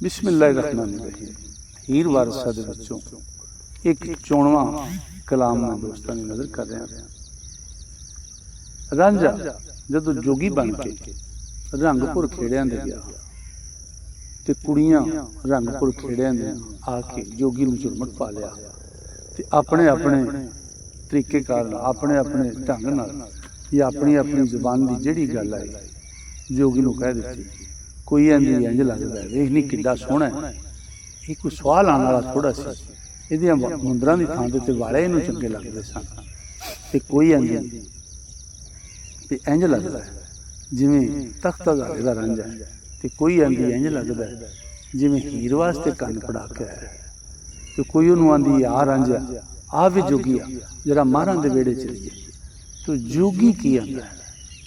बिस्मिल्लाहिर्रहमानिर्रहीम। हीर वारसा दे विचों एक चोणवा कलाम मैं दोस्तों की नज़र कर रहा। रांझा जदों जोगी बन के रंगपुर खेड़ियां दे गया ते कुड़ियां रंगपुर खेड़ियां ने आके जोगी नूं झुरमट पा लिया ते अपने अपने तरीके कार अपने अपने ढंग नाल या अपनी अपनी जुबान की जिहड़ी गल आई जोगी नूं कह दित्ती। कोई आंदी इंज लगदा है वेख नहीं किड्डा सोहना है, ये कोई सवाल आने वाला थोड़ा सी, इहदियां मुंदरां दी थां ते वाले इहनूं चंगे लगदे सन। ते कोई आंदी ते इंज लगदा है जिवें तख्ता गाले दा रांझा है, ते कोई आंदी इंज लगदा है जिवें हीर वास्ते कंन पड़ा के आया। ते कोई उहनूं आंदी आ रांझा आ वे जोगी आ जरा मारां दे वेड़े चलीए। तो जोगी की आंदा है,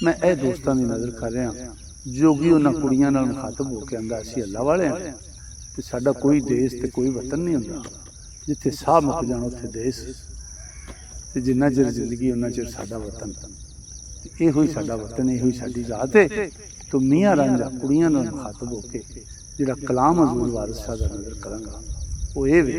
मैं ए दोस्तां दी नज़र कर रहा। जोगी उन्हां कुड़ियां नाल मुखातब हो के आंदा असीं अल्लाह वाले हां ते साडा कोई देश ते कोई वतन नहीं हुंदा, जिथे साह मुक जाण उत्थे देश ते जिन्ना चिर जिंदगी उन्ना चिर साडा वतन। इहो ही साडा वतन, इहो ही साडी जात है। तो मियाँ रांझा कुड़ियां नाल मुखातब हो के जिहड़ा कलाम हज़ूर वारिस शाह दा नज़र करांगा वो ये वे।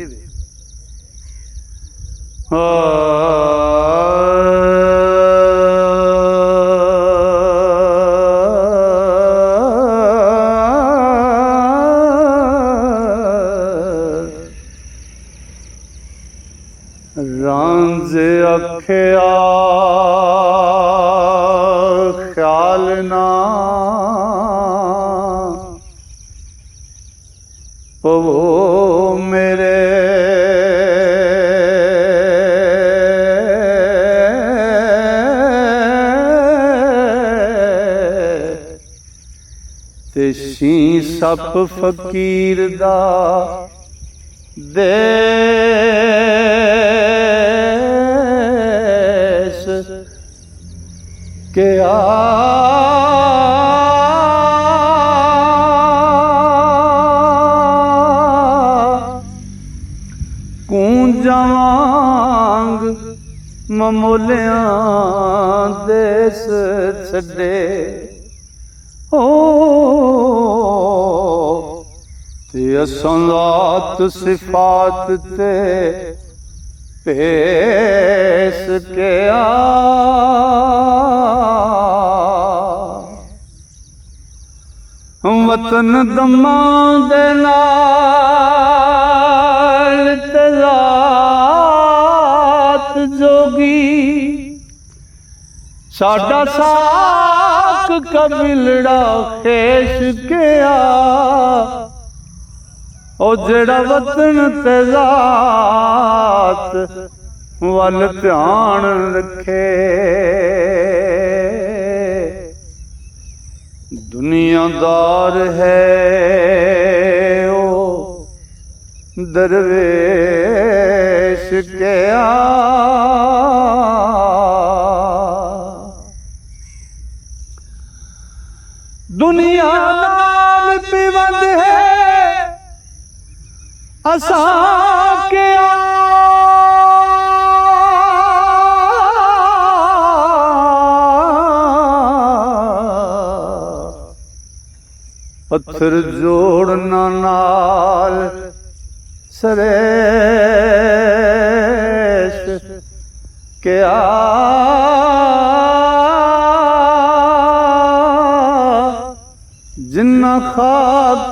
रांझे अखिया ख्याल ना पवो मेरे ते शी सप फकीर दा देश के कूंजांग ममोलियां देश छड़े ओ ते असां ज़ात सिफात ते पेश के वतन दमां दे नाल ते ज़ात जोगी साडा साक कबिलड़ा खेश के ओ जेड़ा वतन ते ज़ात वल ध्यान रखे। दुनियादार है ओ दरवेश के दुनिया नाल पिवंद है असा के पत्थर जोड़ना नाल सरेश के जिन्ना खाक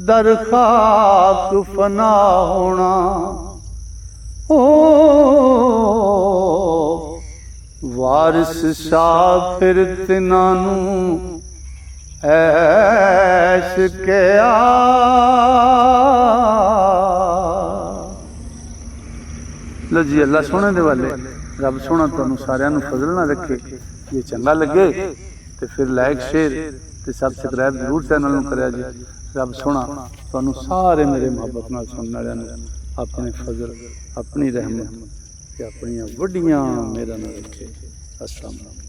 दर खाक फना होना ओ वारिस शाह फिर तिनानू ऐश के लो जी। अल्लाह सोहने दे वाले रब सोहना तुहानू सारियां नू फजल ना रखे। जे चंगा लगे तो फिर लाइक शेयर ते सबसक्राइब जरूर चैनल नू करिया जी। रब सोहना तुहानू सारे मेरे मुहब्बत नाल सुनने वालियां नू अपने फजल अपनी रहमत ते अपनी वड्डियां मेहरां नाल रखे। अस्सलाम वालेकुम।